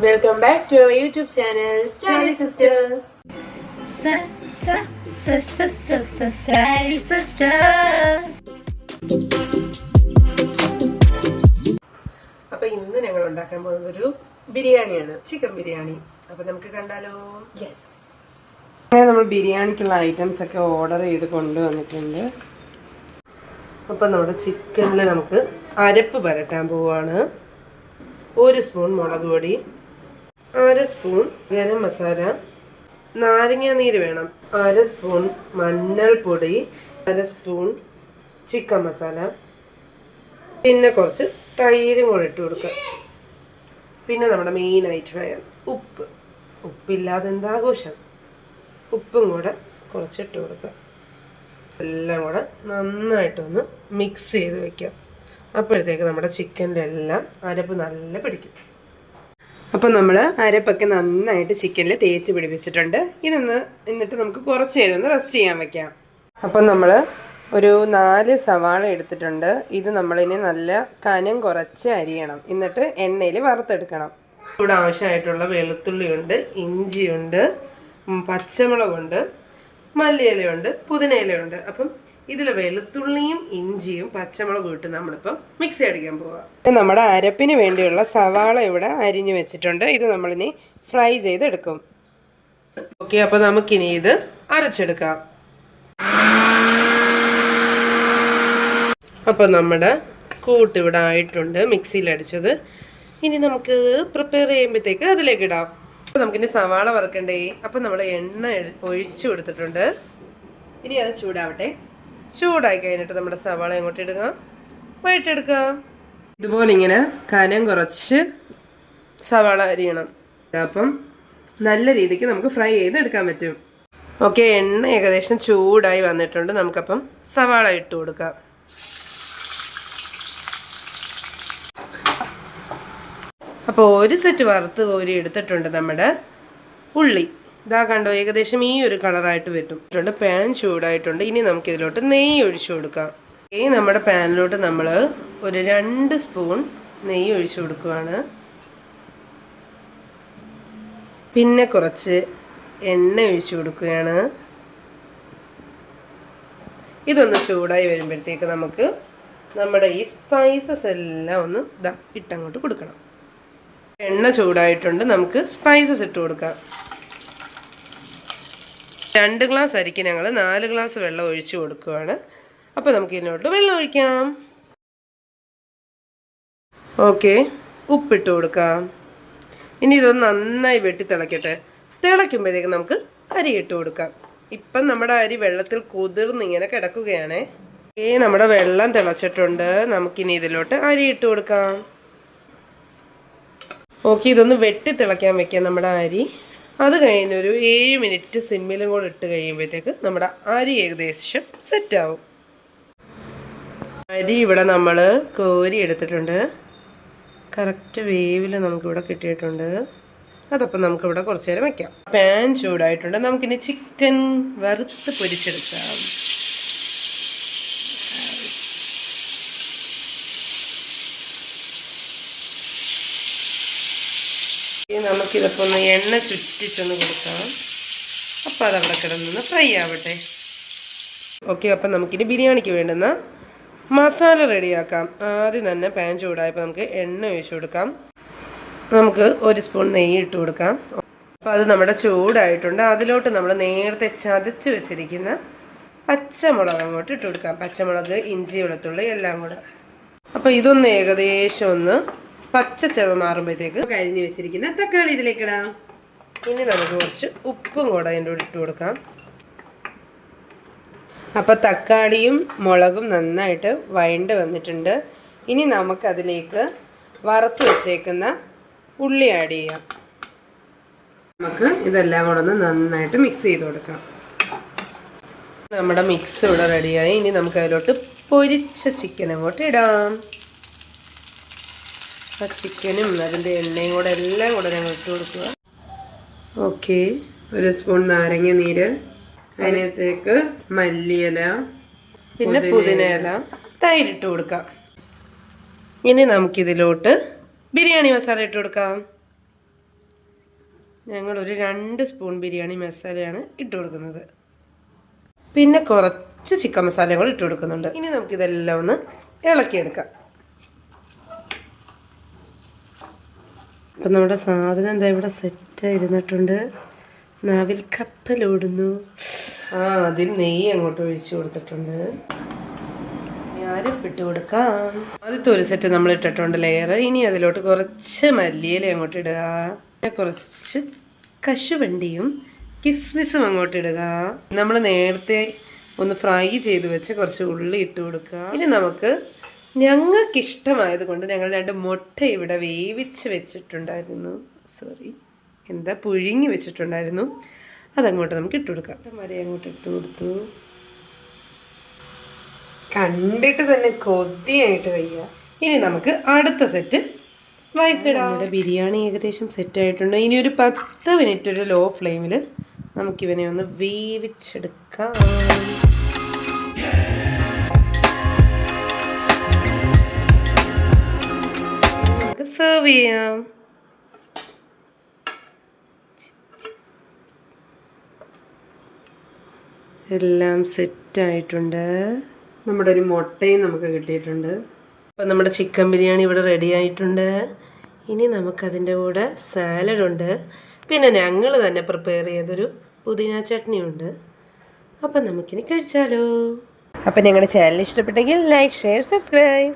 Welcome back to our YouTube channel, Styly Sisters. Styly Sisters. അപ്പോൾ ഇന്ന് ഞങ്ങൾ ഉണ്ടാക്കാൻ പോകുന്നത് ഒരു ബിരിയാണിയാണ്, ചിക്കൻ ബിരിയാണി. അപ്പോൾ നമുക്ക് കണ്ടാലോ? യെസ്. അങ്ങനെ നമ്മൾ ബിരിയാണിക്കുള്ള ഐറ്റംസ് ഒക്കെ ഓർഡർ ചെയ്ത് കൊണ്ടുവന്നിട്ടുണ്ട്. അപ്പോൾ നമ്മുടെ ചിക്കനിൽ നമുക്ക് അരപ്പ് പുരട്ടാൻ പോവുകയാണ്. 1 സ്പൂൺ മുളക് പൊടി, 1/2 സ്പൂൺ ഗരം മസാല, നാരങ്ങ നീര് വേണം, 1/2 സ്പൂൺ മഞ്ഞൾപ്പൊടി, 1/2 സ്പൂൺ ചിക്കൻ മസാല, പിന്നെ കുറച്ച് തൈരും കൂടെ ഇട്ട് കൊടുക്കുക. പിന്നെ നമ്മുടെ മെയിൻ ഐറ്റമായ ഉപ്പില്ലാതെ എന്താഘോഷം, ഉപ്പും കൂടെ കുറച്ചിട്ട് കൊടുക്കുക. എല്ലാം കൂടെ നന്നായിട്ടൊന്ന് മിക്സ് ചെയ്ത് വെക്കാം. അപ്പോഴത്തേക്ക് നമ്മുടെ ചിക്കൻ്റെ എല്ലാം അരപ്പ് നല്ല പിടിക്കും. അപ്പം നമ്മൾ അരപ്പൊക്കെ നന്നായിട്ട് ചിക്കനിൽ തേച്ച് പിടിപ്പിച്ചിട്ടുണ്ട്. എന്നിട്ട് നമുക്ക് കുറച്ച് നേരം ഒന്ന് റെസ്റ്റ് ചെയ്യാൻ വെക്കാം. അപ്പം നമ്മൾ ഒരു 4 സവാള എടുത്തിട്ടുണ്ട്. ഇത് നമ്മളിനി നല്ല കനം കുറച്ച് അരിയണം, എന്നിട്ട് എണ്ണയിൽ വറുത്തെടുക്കണം. ഇവിടെ ആവശ്യമായിട്ടുള്ള വെളുത്തുള്ളിയുണ്ട്, ഇഞ്ചിയുണ്ട്, പച്ചമുളകുണ്ട്, മല്ലിയിലയുണ്ട്, പുതിനയിലയുണ്ട്. അപ്പം ഇതിൽ വെളുത്തുള്ളിയും ഇഞ്ചിയും പച്ചമുളകും ഇട്ട് നമ്മളിപ്പം മിക്സി അടിക്കാൻ പോവാം. നമ്മുടെ അരപ്പിന് വേണ്ടിയുള്ള സവാള ഇവിടെ അരിഞ്ഞു വെച്ചിട്ടുണ്ട്. ഇത് നമ്മളിനി ഫ്രൈ ചെയ്തെടുക്കും. ഓക്കെ, അപ്പോൾ നമുക്കിനി ഇത് അരച്ചെടുക്കാം. അപ്പോൾ നമ്മുടെ കൂട്ട് ഇവിടെ ആയിട്ടുണ്ട്, മിക്സിയിൽ അടിച്ചത്. ഇനി നമുക്ക് പ്രിപ്പയർ ചെയ്യുമ്പോഴത്തേക്ക് അതിലേക്ക് ഇടാം. അപ്പോൾ നമുക്കിനി സവാള വറുക്കണ്ടേ. അപ്പം നമ്മൾ എണ്ണ ഒഴിച്ചു കൊടുത്തിട്ടുണ്ട്. ഇനി അത് ചൂടാവട്ടെ. ചൂടായി കഴിഞ്ഞിട്ട് നമ്മുടെ സവാള അങ്ങോട്ട് ഇടുക, വഴറ്റെടുക്കുക. ഇതുപോലെ ഇങ്ങനെ കനം കുറച്ച് സവാള അരിയണം. അപ്പം നല്ല രീതിക്ക് നമുക്ക് ഫ്രൈ ചെയ്തെടുക്കാൻ പറ്റും. ഓക്കെ, എണ്ണ ഏകദേശം ചൂടായി വന്നിട്ടുണ്ട്. നമുക്കപ്പം സവാള ഇട്ട് കൊടുക്കാം. അപ്പോൾ 1 സെറ്റ് വറുത്ത് കോരി എടുത്തിട്ടുണ്ട് നമ്മുടെ ഉള്ളി. ഇതാ കണ്ടോ, ഏകദേശം ഈ ഒരു കളറായിട്ട് വരും. പാൻ ചൂടായിട്ടുണ്ട്. ഇനി നമുക്കിതിലോട്ട് നെയ്യ് ഒഴിച്ചു കൊടുക്കാം. നമ്മുടെ പാനിലോട്ട് നമ്മൾ ഒരു 2 സ്പൂൺ നെയ്യ് ഒഴിച്ചു കൊടുക്കുകയാണ്. പിന്നെ കുറച്ച് എണ്ണ ഒഴിച്ചു കൊടുക്കുകയാണ്. ഇതൊന്ന് ചൂടായി വരുമ്പോഴത്തേക്ക് നമുക്ക് നമ്മുടെ ഈ സ്പൈസസ് എല്ലാം ഒന്ന് ഇട്ടങ്ങോട്ട് കൊടുക്കണം. എണ്ണ ചൂടായിട്ടുണ്ട്, നമുക്ക് സ്പൈസസ് ഇട്ട് കൊടുക്കാം. 2 ഗ്ലാസ് അരിക്ക് ഞങ്ങൾ 4 ഗ്ലാസ് വെള്ളം ഒഴിച്ചു കൊടുക്കുകയാണ്. അപ്പോൾ നമുക്ക് ഇതിനോട്ട് വെള്ളം ഒഴിക്കാം. ഓക്കെ, ഉപ്പിട്ട് കൊടുക്കാം. ഇനി ഇതൊന്ന് നന്നായി വെട്ടി തിളയ്ക്കട്ടെ. തിളയ്ക്കുമ്പോഴത്തേക്ക് നമുക്ക് അരി ഇട്ട് കൊടുക്കാം. ഇപ്പം നമ്മുടെ അരി വെള്ളത്തിൽ കുതിർന്നിങ്ങനെ കിടക്കുകയാണേ. നമ്മുടെ വെള്ളം തിളച്ചിട്ടുണ്ട്. നമുക്കിനി ഇതിലോട്ട് അരി ഇട്ട് കൊടുക്കാം. ഓക്കെ, ഇതൊന്ന് വെട്ടി തിളയ്ക്കാൻ വെക്കാം നമ്മുടെ അരി. അത് കഴിഞ്ഞൊരു 7 മിനിറ്റ് സിമ്മിലും കൂടെ ഇട്ട് കഴിയുമ്പോഴത്തേക്ക് നമ്മുടെ അരി ഏകദേശം സെറ്റാവും. അരി ഇവിടെ നമ്മൾ കോരി എടുത്തിട്ടുണ്ട്. കറക്റ്റ് വേവിൽ നമുക്കിവിടെ കിട്ടിയിട്ടുണ്ട്. അതപ്പം നമുക്കിവിടെ കുറച്ച് നേരം വയ്ക്കാം. പാൻ ചൂടായിട്ടുണ്ട്. നമുക്കിനി ചിക്കൻ വറുത്ത് പൊരിച്ചെടുക്കാം. നമുക്കിതിപ്പോൾ ഒന്ന് എണ്ണ ചുറ്റിച്ചൊന്ന് കൊടുക്കാം. അപ്പോൾ അതവിടെ കിടന്നൊന്ന് ഫ്രൈ ആവട്ടെ. ഓക്കെ, അപ്പം നമുക്കിനി ബിരിയാണിക്ക് വേണ്ടുന്ന മസാല റെഡിയാക്കാം. ആദ്യം തന്നെ പാൻ ചൂടായപ്പോൾ നമുക്ക് എണ്ണ ഒഴിച്ചു കൊടുക്കാം. നമുക്ക് 1 സ്പൂൺ നെയ്യ് ഇട്ട് കൊടുക്കാം. അപ്പോൾ അത് നമ്മുടെ ചൂടായിട്ടുണ്ട്. അതിലോട്ട് നമ്മൾ നേരത്തെ ചതച്ച് വെച്ചിരിക്കുന്ന പച്ചമുളക് അങ്ങോട്ട് ഇട്ട് കൊടുക്കാം. പച്ചമുളക്, ഇഞ്ചി, വെളുത്തുള്ളി എല്ലാം കൂടെ. അപ്പോൾ ഇതൊന്ന് ഏകദേശം ഒന്ന് പച്ച ചെവ മാറുമ്പോഴത്തേക്ക് കരിഞ്ഞു വെച്ചിരിക്കുന്ന തക്കാളി ഇതിലേക്ക് ഇടാം. ഇനി നമുക്ക് കുറച്ച് ഉപ്പും കൂടെ അതിൻ്റെ കൂടെ ഇട്ട് കൊടുക്കാം. അപ്പോൾ തക്കാളിയും മുളകും നന്നായിട്ട് വഴണ്ട് വന്നിട്ടുണ്ട്. ഇനി നമുക്കതിലേക്ക് വറുത്ത് വെച്ചേക്കുന്ന ഉള്ളി ആഡ് ചെയ്യാം. നമുക്ക് ഇതെല്ലാം കൂടെ ഒന്ന് നന്നായിട്ട് മിക്സ് ചെയ്ത് കൊടുക്കാം. നമ്മുടെ മിക്സ് ഇവിടെ റെഡിയായി. ഇനി നമുക്ക് അതിലോട്ട് പൊരിച്ച ചിക്കൻ അങ്ങോട്ട് ഇടാം. ആ ചിക്കനും അതിൻ്റെ എണ്ണയും കൂടെ എല്ലാം കൂടെ ഞങ്ങൾ ഇട്ട് കൊടുക്കുക. ഓക്കെ, 1 സ്പൂൺ നാരങ്ങ നീര്, അതിനകത്തേക്ക് മല്ലിയില, പിന്നെ പുതിനയില, തൈരിട്ട് കൊടുക്കാം. ഇനി നമുക്കിതിലോട്ട് ബിരിയാണി മസാല ഇട്ട് കൊടുക്കാം. ഞങ്ങളൊരു 2 സ്പൂൺ ബിരിയാണി മസാലയാണ് ഇട്ട് കൊടുക്കുന്നത്. പിന്നെ കുറച്ച് ചിക്കൻ മസാലയും കൂടി ഇട്ട് കൊടുക്കുന്നുണ്ട്. ഇനി നമുക്കിതെല്ലാം ഒന്ന് ഇളക്കിയെടുക്കാം. അപ്പം നമ്മുടെ സാധനം എന്താ ഇവിടെ സെറ്റായിരുന്നിട്ടുണ്ട്. നാവിൽ കപ്പലോടുന്നു. ആദ്യം നെയ്യ് അങ്ങോട്ട് ഒഴിച്ചു കൊടുത്തിട്ടുണ്ട്. അരപ്പിട്ട് കൊടുക്കാം. ആദ്യത്തെ ഒരു സെറ്റ് നമ്മൾ ഇട്ടിട്ടുണ്ട് ലെയർ. ഇനി അതിലോട്ട് കുറച്ച് മല്ലിയില അങ്ങോട്ട് ഇടുക. കുറച്ച് കശുവണ്ടിയും കിസ്മിസും അങ്ങോട്ട് ഇടുക. നമ്മൾ നേരത്തെ ഒന്ന് ഫ്രൈ ചെയ്ത് വെച്ച് കുറച്ച് ഉള്ളി ഇട്ട് കൊടുക്കുക. ഇനി നമുക്ക് ഞങ്ങൾക്ക് ഇഷ്ടമായത് കൊണ്ട് ഞങ്ങൾ 2 മുട്ട ഇവിടെ വേവിച്ച് വെച്ചിട്ടുണ്ടായിരുന്നു. പുഴുങ്ങി വെച്ചിട്ടുണ്ടായിരുന്നു. അതങ്ങോട്ട് നമുക്ക് ഇട്ട് കൊടുക്കാം. മരി അങ്ങോട്ട് ഇട്ട് കൊടുത്തു. കണ്ടിട്ട് തന്നെ കൊതിയായിട്ട് വയ്യ. ഇനി നമുക്ക് അടുത്ത സെറ്റ് റൈസ് ഇടാം. നമ്മുടെ ബിരിയാണി ഏകദേശം സെറ്റായിട്ടുണ്ട്. ഇനി ഒരു 10 മിനിറ്റ് ഒരു ലോ ഫ്ലെയിമിൽ നമുക്കിവനെ ഒന്ന് വേവിച്ചെടുക്കാം. നമുക്ക് സെർവ് ചെയ്യാം. എല്ലാം സെറ്റായിട്ടുണ്ട്. നമ്മുടെ ഒരു മുട്ടയും നമുക്ക് കിട്ടിയിട്ടുണ്ട്. അപ്പം നമ്മുടെ ചിക്കൻ ബിരിയാണി ഇവിടെ റെഡി ആയിട്ടുണ്ട്. ഇനി നമുക്കതിൻ്റെ കൂടെ സാലഡുണ്ട്. പിന്നെ ഞങ്ങൾ തന്നെ പ്രിപ്പയർ ചെയ്തൊരു പുതിന ചട്നിയുണ്ട്. അപ്പം നമുക്കിനി കഴിച്ചാലോ. അപ്പം ഞങ്ങളുടെ ചാനൽ ഇഷ്ടപ്പെട്ടെങ്കിൽ ലൈക്ക്, ഷെയർ, സബ്സ്ക്രൈബ്.